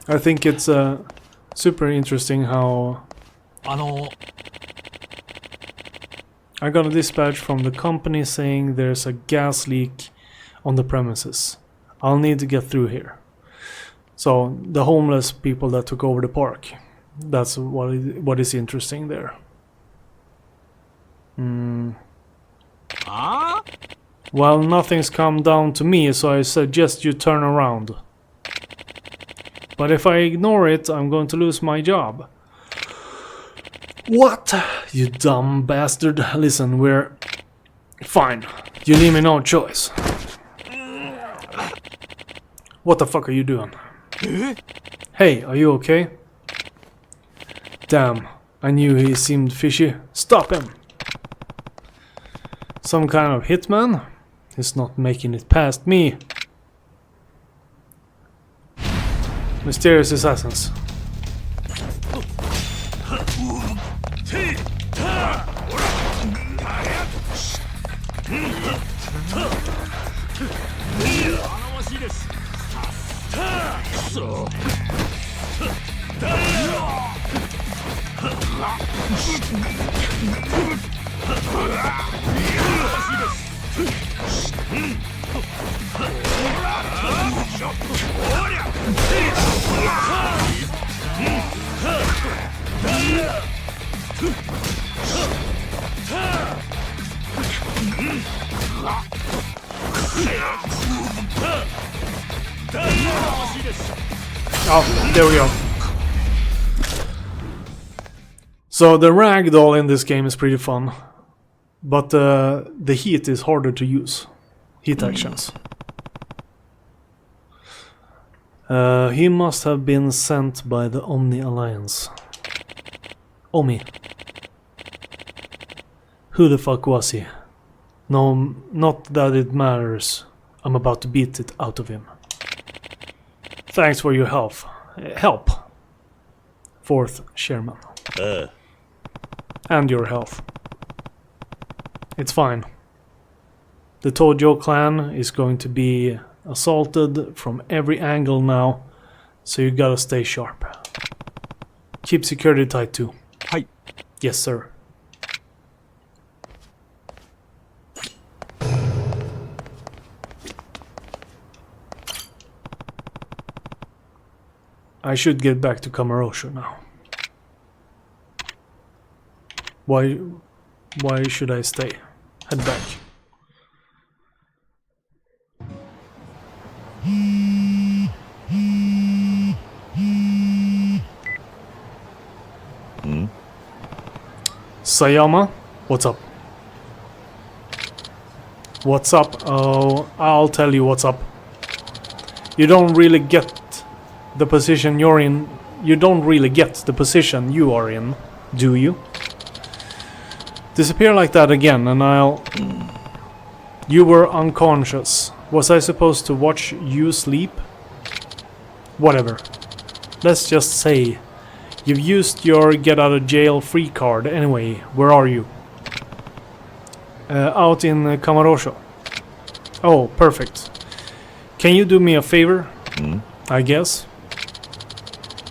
I think it's super interesting how I got a dispatch from the company saying there's a gas leak on the premises. I'll need to get through here. So the homeless people that took over the park. That's what is interesting there. Well, nothing's come down to me, so I suggest you turn around. But if I ignore it, I'm going to lose my job. What? You dumb bastard. Listen, we're... Fine. You leave me no choice. What the fuck are you doing? Hey, are you okay? Damn, I knew he seemed fishy. Stop him! Some kind of hitman? He's not making it past me. Mysterious assassins. Oh, there we go. So the ragdoll in this game is pretty fun, but the heat is harder to use. Heat actions. He must have been sent by the Omni Alliance. Omi. Who the fuck was he? No, not that it matters. I'm about to beat it out of him. Thanks for your help. Fourth chairman. And your health. It's fine. The Tojo clan is going to be assaulted from every angle now, so you gotta stay sharp. Keep security tight too. Hi. Yes, sir. I should get back to Kamarosho now. Why should I stay? Head back. Sayama, what's up? What's up? Oh, I'll tell you what's up. You don't really get the position you're in. You don't really get the position you are in, do you? Disappear like that again and I'll... You were unconscious. Was I supposed to watch you sleep? Whatever. Let's just say you've used your get out of jail free card anyway. Where are you? Out in Kamarosho. Oh, perfect. Can you do me a favor? I guess.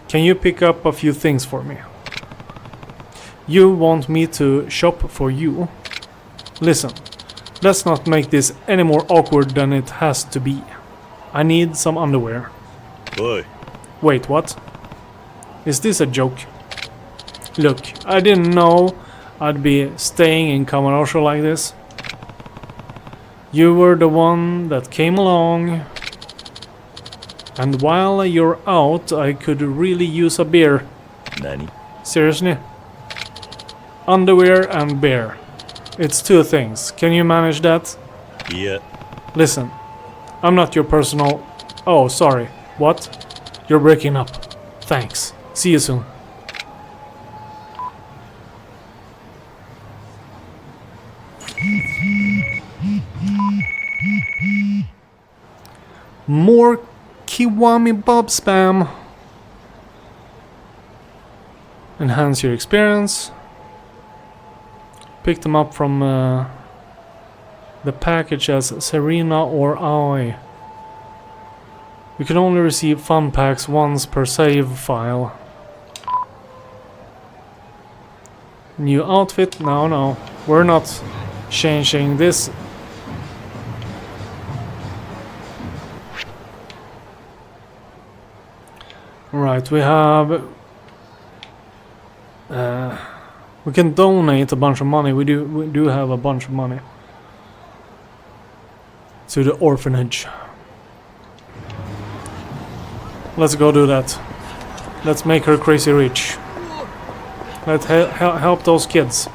Can you pick up a few things for me? You want me to shop for you? Listen, let's not make this any more awkward than it has to be. I need some underwear. Boy. Wait, what? Is this a joke? Look, I didn't know I'd be staying in Kamarosho like this. You were the one that came along. And while you're out, I could really use a beer. Nani? Seriously? Underwear and beer. It's two things. Can you manage that? Yeah. Listen, I'm not your personal... Oh, sorry. What? You're breaking up. Thanks. See you soon. More Kiwami Bob spam. Enhance your experience. Pick them up from the package as Serena or Aoi. You can only receive fun packs once per save file. New outfit? No. We're not changing this. Right, we have... we can donate a bunch of money. We do have a bunch of money. To the orphanage. Let's go do that. Let's make her crazy rich. Let's help those kids.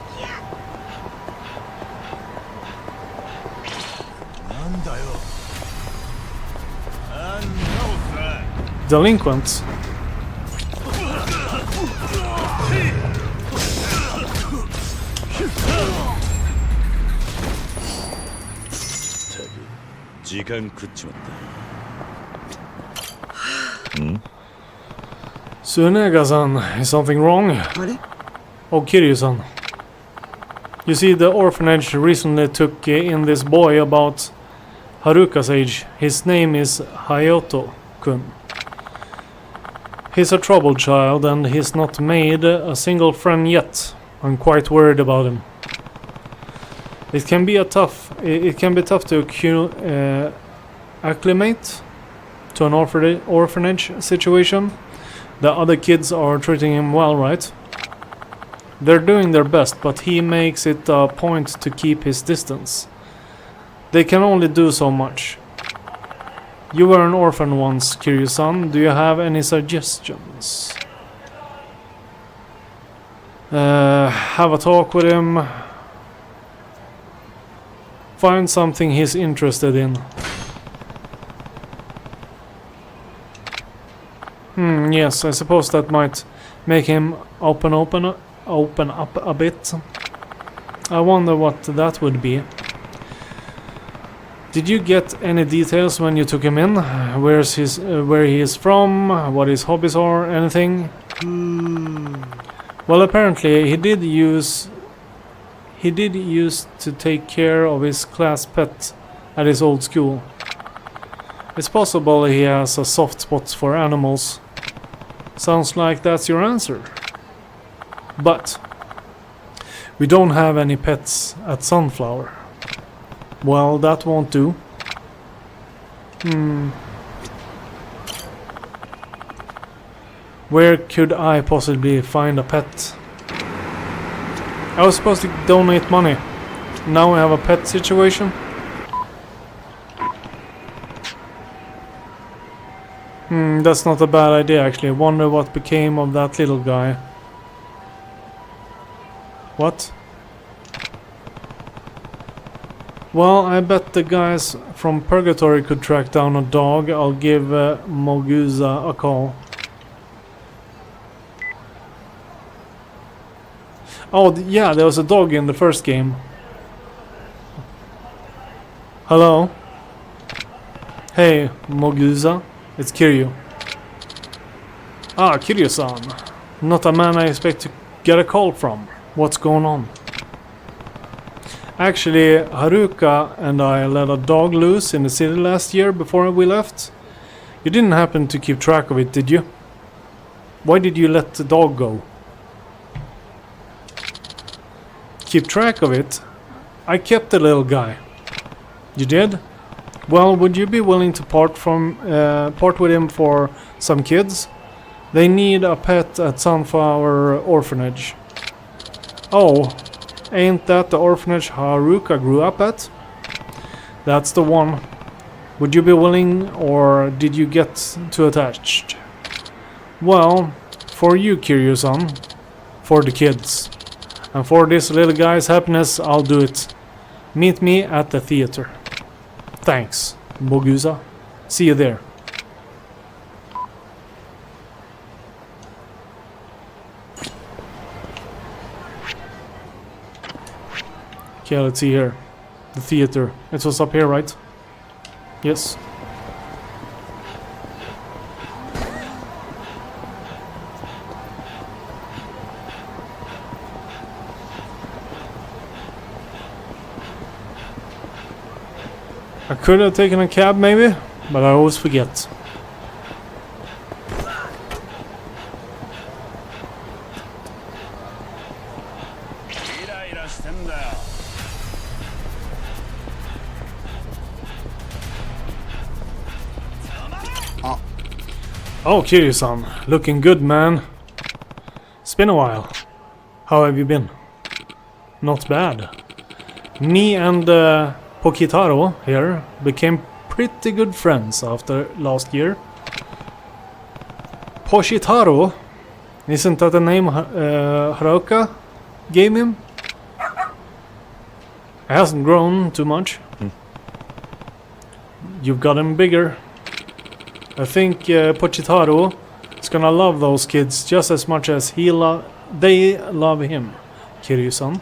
Delinquents. 시간 그치웠다. Sunega-san, is something wrong? Oh, Kiryu-san. You see, the orphanage recently took in this boy about Haruka's age. His name is Hayato-kun. He's a troubled child and he's not made a single friend yet. I'm quite worried about him. It can be tough to acclimate to an orphanage situation. The other kids are treating him well, right? They're doing their best, but he makes it a point to keep his distance. They can only do so much. You were an orphan once, Kiryu-san. Do you have any suggestions? Have a talk with him. Find something he's interested in. Yes, I suppose that might make him open up a bit. I wonder what that would be. Did you get any details when you took him in? Where he is from? What his hobbies are? Anything? Well, apparently he did use to take care of his class pet at his old school. It's possible he has a soft spot for animals. Sounds like that's your answer. But we don't have any pets at Sunflower. Well, that won't do. Where could I possibly find a pet? I was supposed to donate money. Now we have a pet situation. That's not a bad idea actually. I wonder what became of that little guy. What? Well, I bet the guys from Purgatory could track down a dog. I'll give Moguza a call. Oh, yeah, there was a dog in the first game. Hello? Hey, Moguza. It's Kiryu. Ah, Kiryu-san. Not a man I expect to get a call from. What's going on? Actually, Haruka and I let a dog loose in the city last year before we left. You didn't happen to keep track of it, did you? Why did you let the dog go? Keep track of it? I kept the little guy. You did? Well, would you be willing to part with him for some kids? They need a pet at Sunflower Orphanage. Oh, ain't that the orphanage Haruka grew up at? That's the one. Would you be willing, or did you get too attached? Well, for you, Kiryu-san. For the kids. And for this little guy's happiness, I'll do it. Meet me at the theater. Thanks, Moguza. See you there. Okay, let's see here. The theater. It was up here, right? Yes. I could have taken a cab maybe, but I always forget. Oh, Kiryu-san. Looking good, man. It's been a while. How have you been? Not bad. Me and Pokitaro here became pretty good friends after last year. Poshitaro? Isn't that the name Haruka gave him? It hasn't grown too much. You've gotten bigger. I think Pochitaro is gonna love those kids just as much as they love him, Kiryu-san.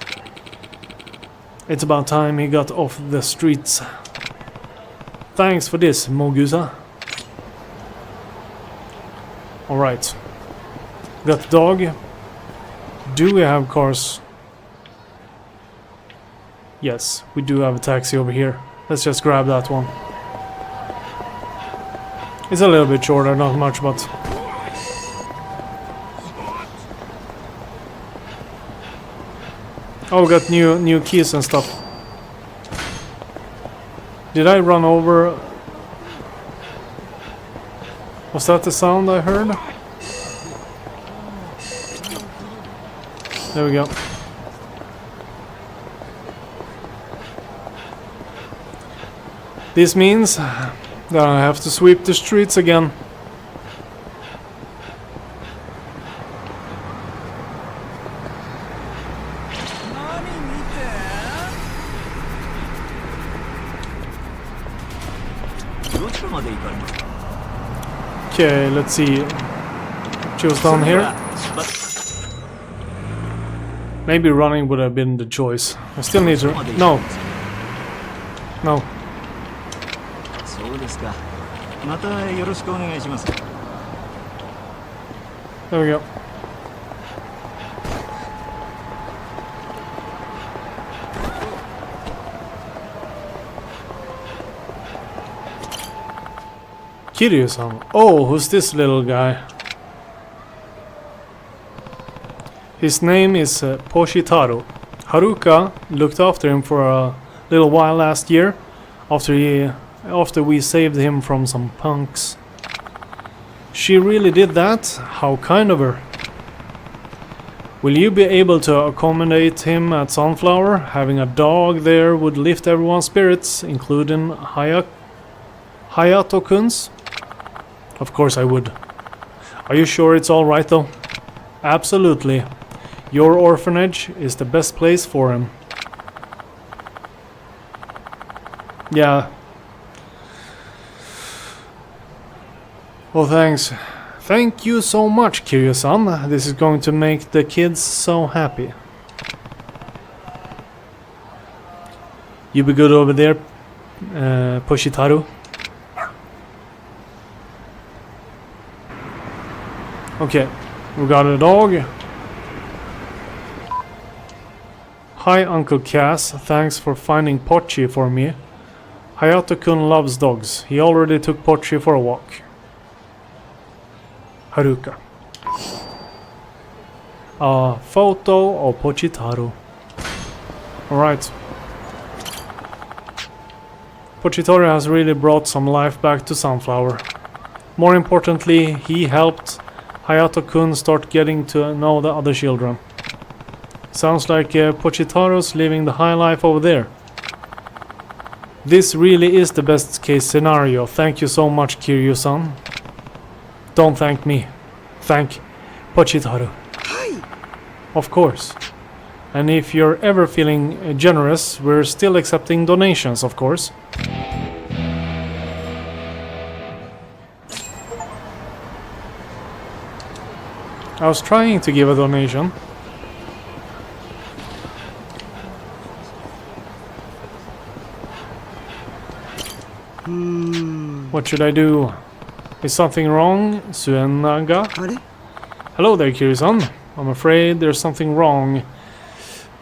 It's about time he got off the streets. Thanks for this, Mogusa. Alright. Got the dog. Do we have cars? Yes, we do have a taxi over here. Let's just grab that one. It's a little bit shorter, not much, but... Oh, we got new keys and stuff. Did I run over... Was that the sound I heard? There we go. This means that I have to sweep the streets again. Okay, let's see. Choose down here. Maybe running would have been the choice. I still need to... No. No. There we go. Kiryu-san. Oh, who's this little guy? His name is Poshitaro. Haruka looked after him for a little while last year after we saved him from some punks. She really did that? How kind of her. Will you be able to accommodate him at Sunflower? Having a dog there would lift everyone's spirits, including Hayato-kun's. Of course I would. Are you sure it's alright though? Absolutely. Your orphanage is the best place for him. Yeah. Well, thanks. Thank you so much, Kiryu-san. This is going to make the kids so happy. You be good over there, Poshitaru. Okay, we got a dog. Hi, Uncle Cass. Thanks for finding Pochi for me. Hayato-kun loves dogs. He already took Pochi for a walk. Haruka. A photo of Pochitaro. Alright. Pochitaro has really brought some life back to Sunflower. More importantly, he helped Hayato-kun start getting to know the other children. Sounds like Pochitaro's living the high life over there. This really is the best case scenario. Thank you so much, Kiryu-san. Don't thank me. Thank Pochitaro. Hi. Of course. And if you're ever feeling generous, we're still accepting donations, of course. I was trying to give a donation. What should I do? Is something wrong, Suenaga? Hello there, Kiryu-san. I'm afraid there's something wrong.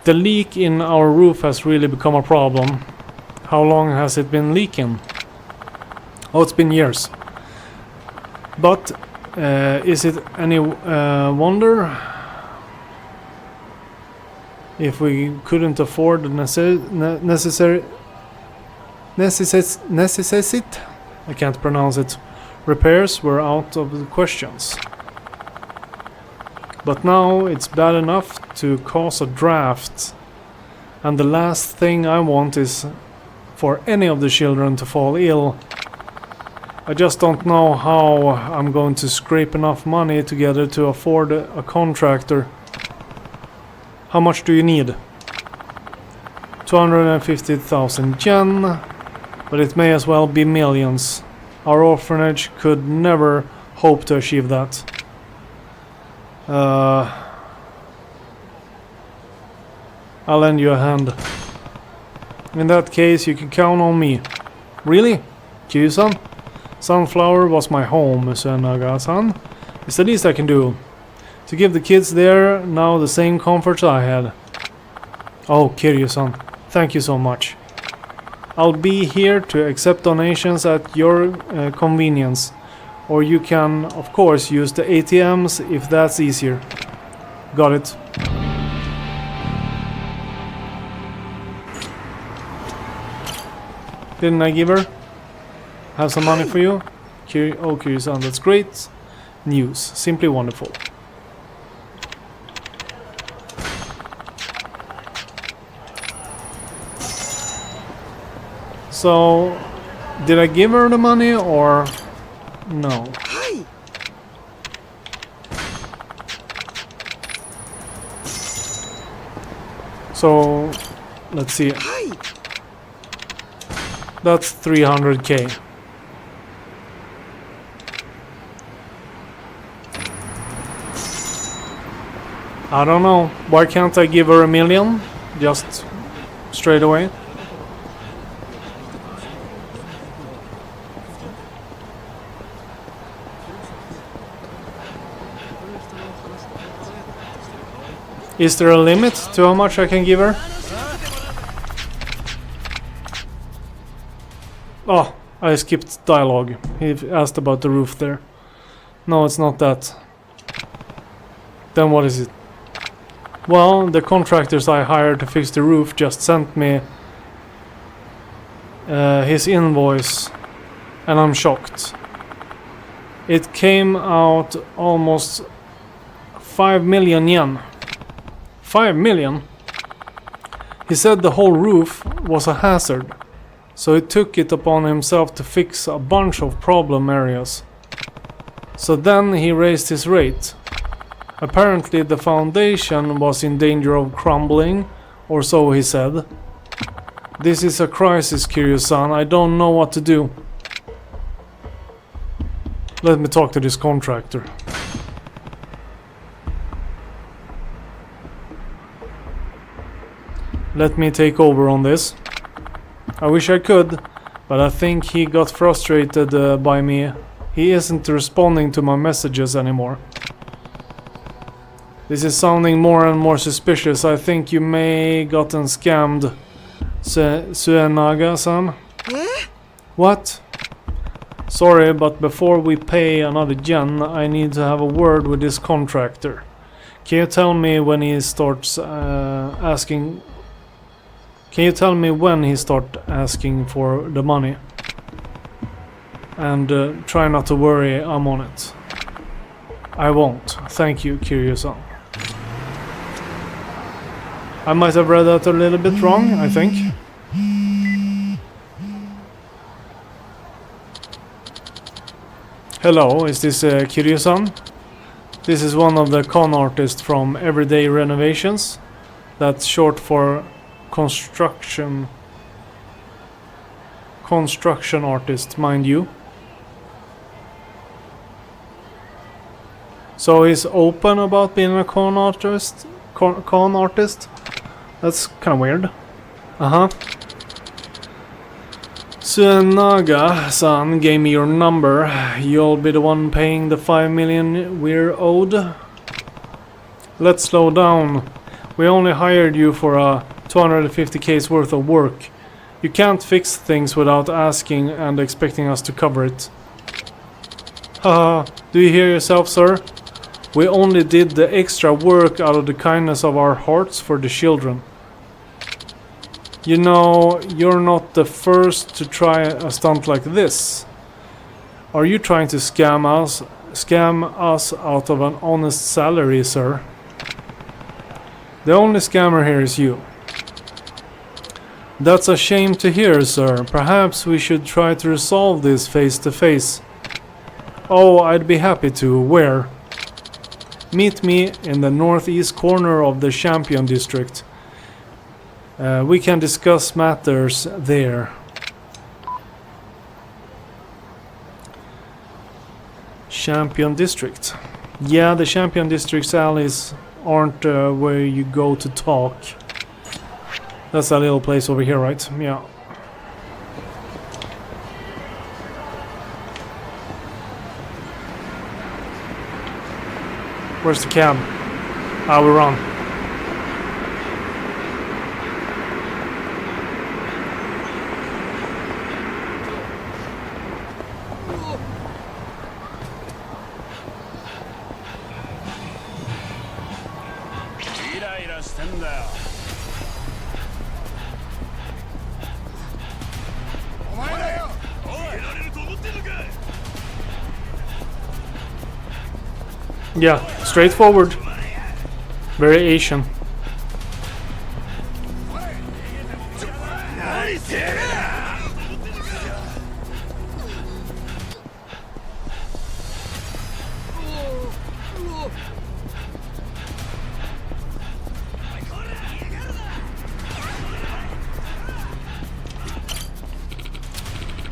The leak in our roof has really become a problem. How long has it been leaking? Oh, it's been years. But is it any wonder if we couldn't afford the necessity? I can't pronounce it. Repairs were out of the questions. But now it's bad enough to cause a draft. And the last thing I want is for any of the children to fall ill. I just don't know how I'm going to scrape enough money together to afford a contractor. How much do you need? 250,000 yen, but it may as well be millions. Our orphanage could never hope to achieve that. I'll lend you a hand. In that case, you can count on me. Really? Kiryu-san? Sunflower was my home, Suenaga-san. It's the least I can do. To give the kids there now the same comforts I had. Oh, Kiryu-san, thank you so much. I'll be here to accept donations at your convenience. Or you can, of course, use the ATMs if that's easier. Got it. Didn't I give her? Have some money for you? Oh, Kiryu-san, that's great. News. Simply wonderful. So, did I give her the money or no? So, let's see. That's 300k. I don't know. Why can't I give her 1 million? Just straight away. Is there a limit to how much I can give her? Oh, I skipped dialogue. He asked about the roof there. No, it's not that. Then what is it? Well, the contractors I hired to fix the roof just sent me his invoice, and I'm shocked. It came out almost 5 million yen. 5 million? He said the whole roof was a hazard, so he took it upon himself to fix a bunch of problem areas. So then he raised his rate. Apparently the foundation was in danger of crumbling, or so he said. This is a crisis, Kiryu-san. I don't know what to do. Let me talk to this contractor. Let me take over on this. I wish I could, but I think he got frustrated by me. He isn't responding to my messages anymore. This is sounding more and more suspicious. I think you may gotten scammed, Suenaga-san. What? Sorry, but before we pay another yen, I need to have a word with this contractor. Can you tell me when he starts asking... Can you tell me when he starts asking for the money? And try not to worry, I'm on it. I won't. Thank you, Kiryu-san. I might have read that a little bit wrong, I think. Hello, is this Kiryu-san? This is one of the con artists from Everyday Renovations. That's short for construction artist, mind you. So he's open about being a con artist? Con artist? That's kind of weird. Suenaga-san gave me your number. You'll be the one paying the 5 million we're owed. Let's slow down. We only hired you for a 250k's worth of work. You can't fix things without asking and expecting us to cover it. Haha, do you hear yourself, sir? We only did the extra work out of the kindness of our hearts for the children. You know, you're not the first to try a stunt like this. Are you trying to scam us out of an honest salary, sir? The only scammer here is you. That's a shame to hear, sir. Perhaps we should try to resolve this face to face. Oh, I'd be happy to. Where? Meet me in the northeast corner of the Champion District. We can discuss matters there. Champion District. Yeah, the Champion District's alleys aren't where you go to talk. That's a little place over here, right? Yeah. Where's the cab? Ah, we run. Yeah, straightforward. Very Asian.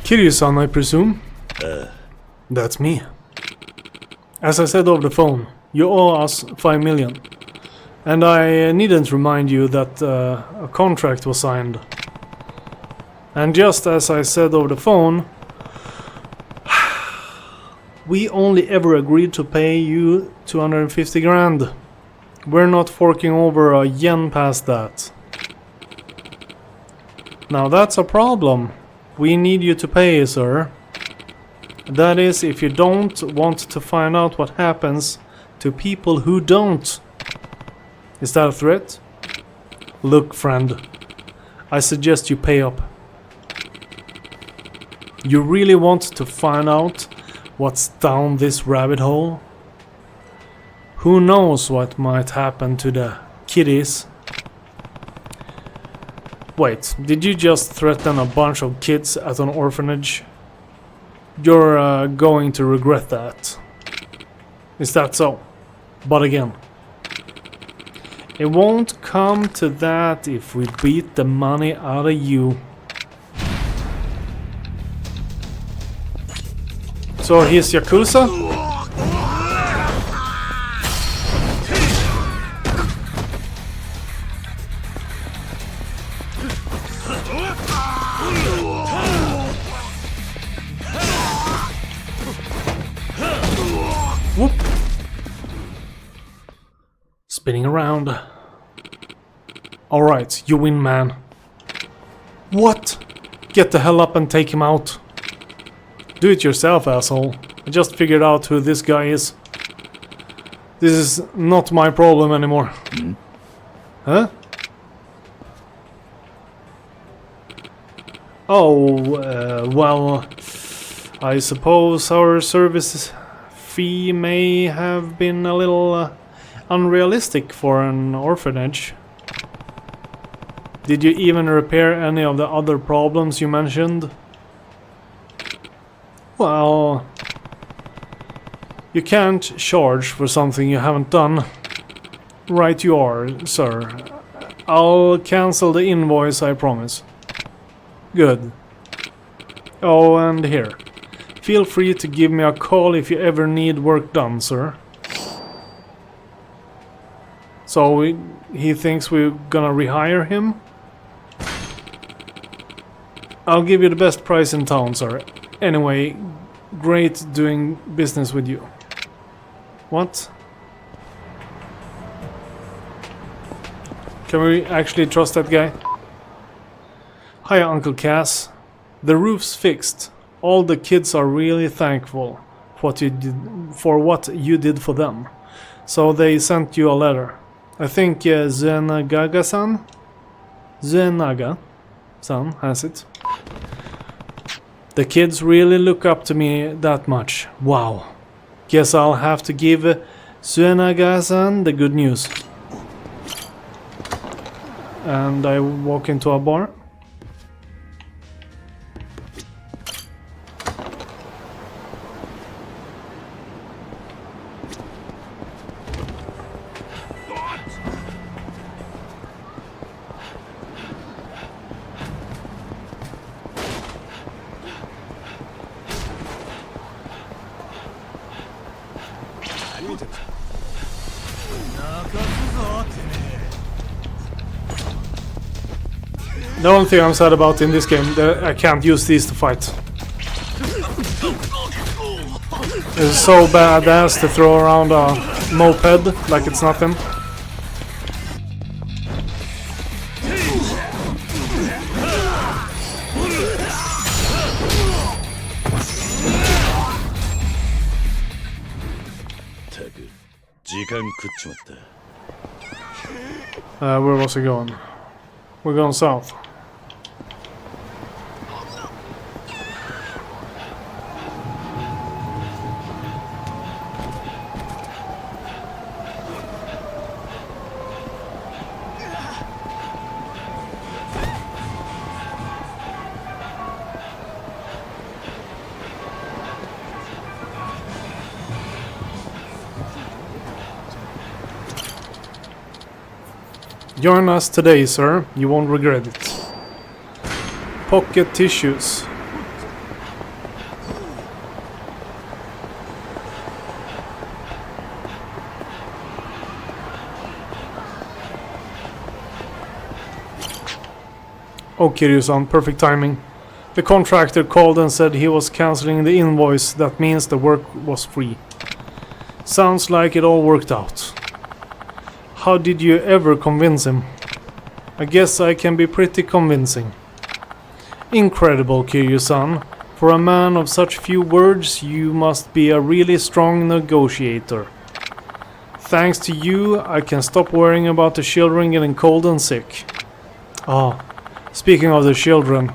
Kiryu-san, I presume? That's me. As I said over the phone, you owe us 5 million. And I needn't remind you that a contract was signed. And just as I said over the phone, we only ever agreed to pay you 250 grand. We're not forking over a yen past that. Now that's a problem. We need you to pay, sir. That is, if you don't want to find out what happens to people who don't. Is that a threat? Look, friend, I suggest you pay up. You really want to find out what's down this rabbit hole? Who knows what might happen to the kiddies? Wait, did you just threaten a bunch of kids at an orphanage? You're going to regret that. Is that so? But again, it won't come to that if we beat the money out of you. So he's Yakuza? Whoop. Spinning around. Alright, you win, man. What? Get the hell up and take him out. Do it yourself, asshole. I just figured out who this guy is. This is not my problem anymore. Huh? Oh, well, I suppose our service fee may have been a little unrealistic for an orphanage. Did you even repair any of the other problems you mentioned? Well, you can't charge for something you haven't done. Right you are, sir. I'll cancel the invoice, I promise. Good. Oh, and here. Feel free to give me a call if you ever need work done, sir. So he thinks we're gonna rehire him? I'll give you the best price in town, sir. Anyway, great doing business with you. What? Can we actually trust that guy? Hi, Uncle Cass. The roof's fixed. All the kids are really thankful for what you did for them. So they sent you a letter. I think Zenagaga-san? Zenaga-san has it. The kids really look up to me that much. Wow. Guess I'll have to give Suenaga-san the good news. And I walk into a bar. The only thing I'm sad about in this game that I can't use these to fight. It's so badass to throw around a moped like it's nothing. Where was he going? We're going south. Join us today, sir. You won't regret it. Pocket tissues. Oh, Kiryu-san, perfect timing. The contractor called and said he was cancelling the invoice. That means the work was free. Sounds like it all worked out. How did you ever convince him? I guess I can be pretty convincing. Incredible, Kiryu-san. For a man of such few words, you must be a really strong negotiator. Thanks to you, I can stop worrying about the children getting cold and sick. Ah, speaking of the children,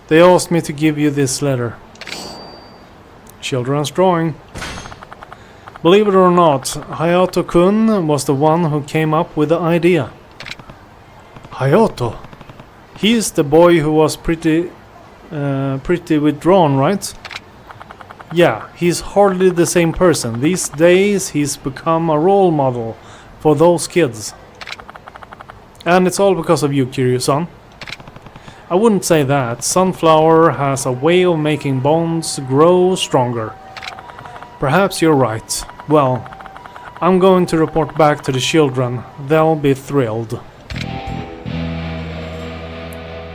they asked me to give you this letter. Children's drawing. Believe it or not, Hayato-kun was the one who came up with the idea. Hayato? He's the boy who was pretty withdrawn, right? Yeah, he's hardly the same person. These days he's become a role model for those kids. And it's all because of you, Kiryu-san. I wouldn't say that. Sunflower has a way of making bonds grow stronger. Perhaps you're right. Well, I'm going to report back to the children. They'll be thrilled.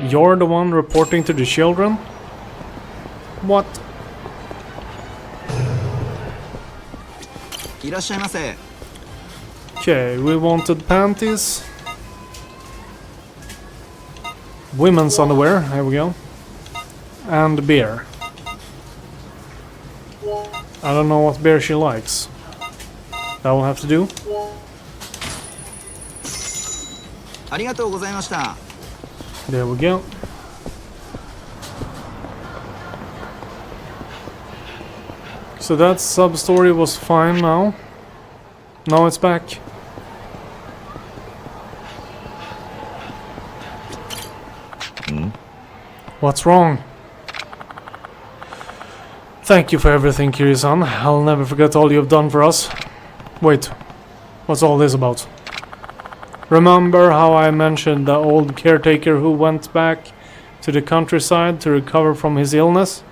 You're the one reporting to the children? What? Okay, we wanted panties. Women's underwear, here we go. And beer. I don't know what beer she likes. That will have to do. There we go. So that sub-story was fine now. Now it's back. What's wrong? Thank you for everything, Kiryu-san. I'll never forget all you've done for us. Wait, what's all this about? Remember how I mentioned the old caretaker who went back to the countryside to recover from his illness?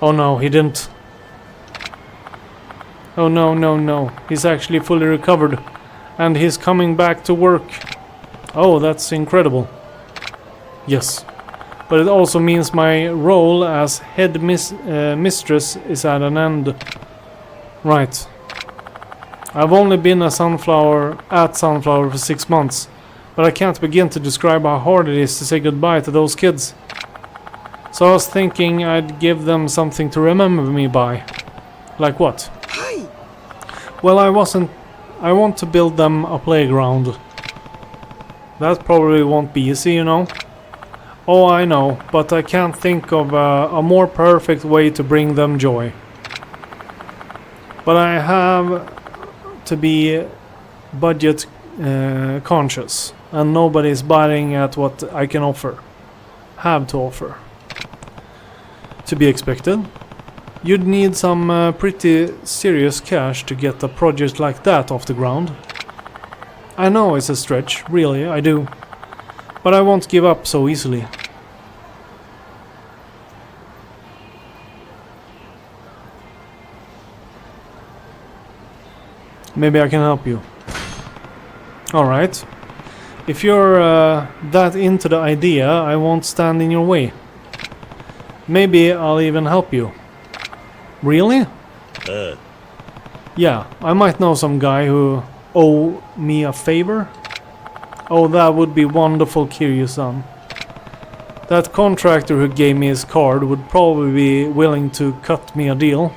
Oh no, he didn't. Oh no. He's actually fully recovered. And he's coming back to work. Oh, that's incredible. Yes. But it also means my role as head mistress is at an end. Right. I've only been at Sunflower for 6 months, but I can't begin to describe how hard it is to say goodbye to those kids. So I was thinking I'd give them something to remember me by. Like what? Well, I want to build them a playground. That probably won't be easy, you know. Oh, I know, but I can't think of a more perfect way to bring them joy. But I have to be budget conscious, and nobody's biting at what I can offer. Have to offer. To be expected. You'd need some pretty serious cash to get a project like that off the ground. I know it's a stretch, really, I do. But I won't give up so easily. Maybe I can help you. Alright. If you're that into the idea, I won't stand in your way. Maybe I'll even help you. Really? Yeah, I might know some guy who owe me a favor. Oh, that would be wonderful, Kiryu-san. That contractor who gave me his card would probably be willing to cut me a deal.